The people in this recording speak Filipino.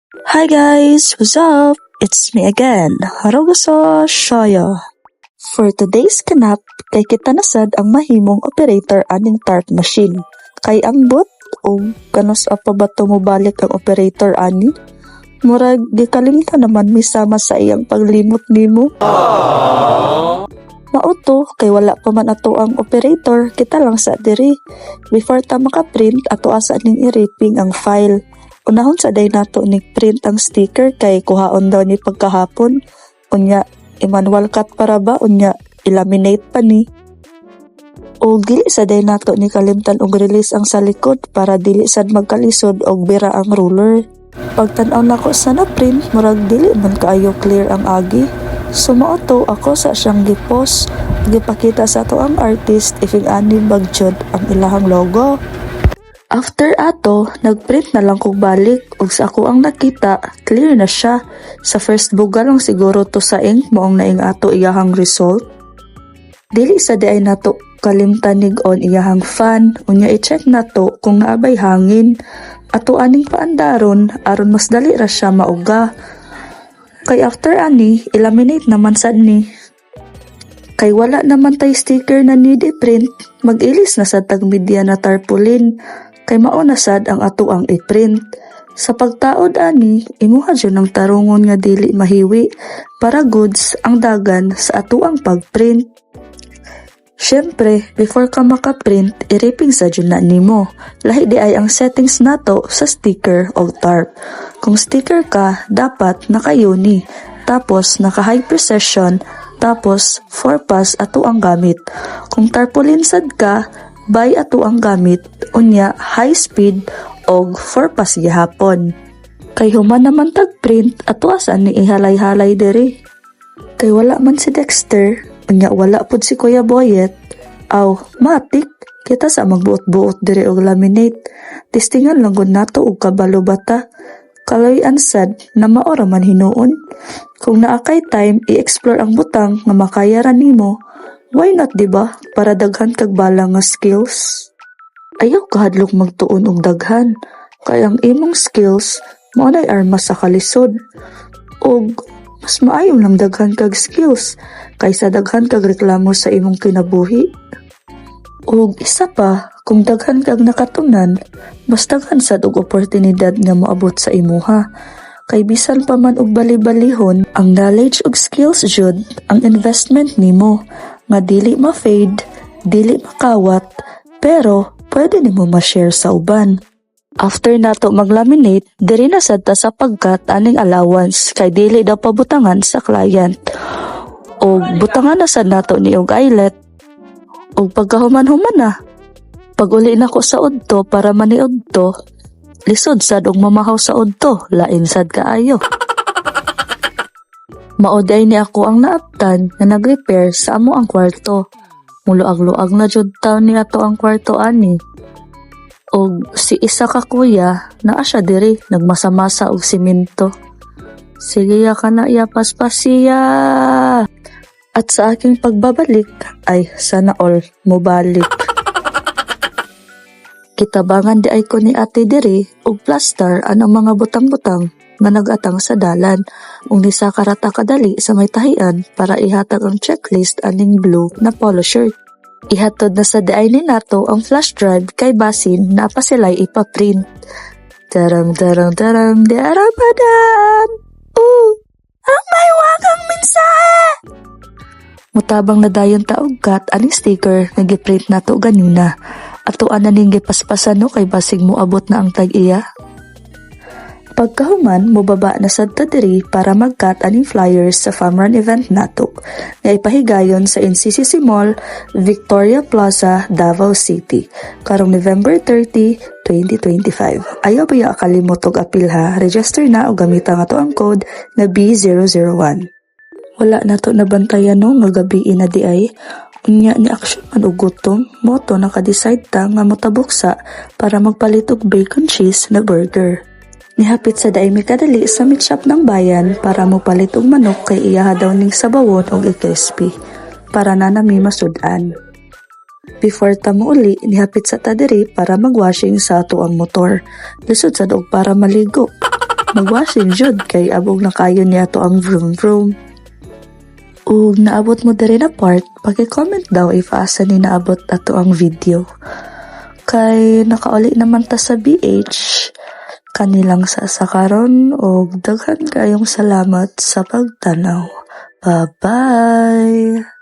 Hi guys, what's up? It's me again, Haruguso Shoyo. For today's kanap, kay kita nasad ang mahimong operator aning TARP machine. Kay ambot o kanos apa ba mo balik ang operator ani? Murag di kalimta naman misama sa iyang paglimot nimo. Mauto kay wala pa man ato ang operator, kita lang sa diri. Before ta maka-print ato asa ning i-wrapping ang file. Unahon sa day nato ni print ang sticker kay kuhaon daw ni pagkahapon. Unya i-manual cut para ba unya i-laminate pa ni. O dili sa day nato ni kalimtan og release ang sa likod para dili sad magkalisod og bira ang ruler. Pagtan-aw nako sa na print murag dili man kaayo clear ang agi. So mauto ako sa siyang gipost, gipakita sa ato ang artist ifing ani bagjod ang ilahang logo. After ato, nagprint na lang kog balik ug sa ako ang nakita, clear na siya. Sa first buga lang siguro to sa ink moong naing ato iyahang result. Dili sa di ay nato kalimtanig on iyahang fan, unya i-check nato kung naabay hangin. Ato aning paandaron aron mas dali ra siya mauga. Kay after ani, ilaminate naman sad ni. Kay wala naman tay sticker na need i-print, mag-ilis na sad tag media na tarpaulin. Kay mauna sad ang ato ang i-print. Sa pagtaod ani, imuha dyan ang tarungon nga dili mahiwi para goods ang dagan sa ato ang pagprint. Syempre, before ka makaprint, i-wrapping sa dyan na nimo. Lahi di ay ang settings nato sa sticker o tarp. Kung sticker ka, dapat naka-uni, tapos naka-high precision, tapos 4-pass ato ang gamit. Kung tarpaulin sad ka, by ato ang gamit, unya high speed og 4-pass gihapon. Kay human naman tag-print, ato asan ni ihalay-halay diri. Kay wala man si Dexter, unya wala pud si Kuya Boyet, aw, matik, kita sa magbuot-buot diri og laminate. Testingan lang gud nato og kabalo bata. Kaloy ansad na maora man hinuon. Kung naakay time i-explore ang butang nga makayaran nimo, why not diba? Para daghan kag bala nga skills. Ayaw kahadlok magtuon og daghan, kay ang imong skills mao nay armas sa kalisod. Og mas maayo lang daghan kag skills kaysa daghan kag reklamo sa imong kinabuhi. Og isa pa, kung daghan kag nakatunan, mas daghan sad og oportunidad nga moabot sa imuha. Kay bisan pa man og bali-balihon, ang knowledge ug skills jud ang investment nimo nga dili ma-fade, dili makawat, pero pwede nimo ma-share sa uban. After nato maglaminate, diri na sad ta sa pagkat aning allowance kay dili daw pabutangan sa client. Og butangan na sad nato ni og eyelet. Og pagkahuman-human na, pag uli na ko sa udto para maniudto, lisod sad og mamahaw sa udto, lain sad kaayo. Maoday ni ako ang naaptan na nag-repair sa amo ang kwarto. Muluag-luag na jud taon ni ato ang kwarto ani. Og si isa ka kuya, naa siya diri, nagmasa-masa og simento. Sige ya ka na iyapas-pasiya. At sa aking pagbabalik, ay sana all mobalik. Kitabangan di ay ko ni ate diri og plaster anang mga butang-butang nga nagatang sa dalan. Ug ni sa karata kadali sa may tahian para ihatag ang checklist aning blue na polo shirt. Ihatod na sa diay ni nato ang flash drive kay basin na pa sila'y ipaprint. Tarang di arabadan! Ang may wakang mensahe! Mutabang na dayon taog kat aning sticker nga giprint nato ganina. Ato ana ning gipaspasan no kay basig mo abot na ang tag-iya. Pagkahuman, mubaba na sad ta diri para mag-cut aning flyers sa farm run event nato nga ipahigayon sa NCCC Mall, Victoria Plaza, Davao City karong November 30, 2025. Ayaw ba ya kalimot og apil ha? Register na o gamita nga to ang code na B001. Wala na to nabantayan no nga gabi na di ay. Unya ni aksyon man og gutom, moto naka-decide ta nga motabuksa para magpalit og bacon cheese na burger. Nihapit sa daay mi kadali sa meat shop ng bayan para mopalit og manok kay iyaha daw ning sabawon og i-crispy para na nami masudan. Before ta mouli, nihapit sa ta diri para magwashing sa ato ang motor. Lisod sad og para maligo. Magwasin jud kay abog na kayo niya to ang vroom vroom. Ug naabot mo diri na part, paki-comment daw if asa ni naabot ato ang video. Kay nakauli naman ta sa BH, kanilang sa karon og daghan kayong salamat sa pagtanaw. Bye-bye!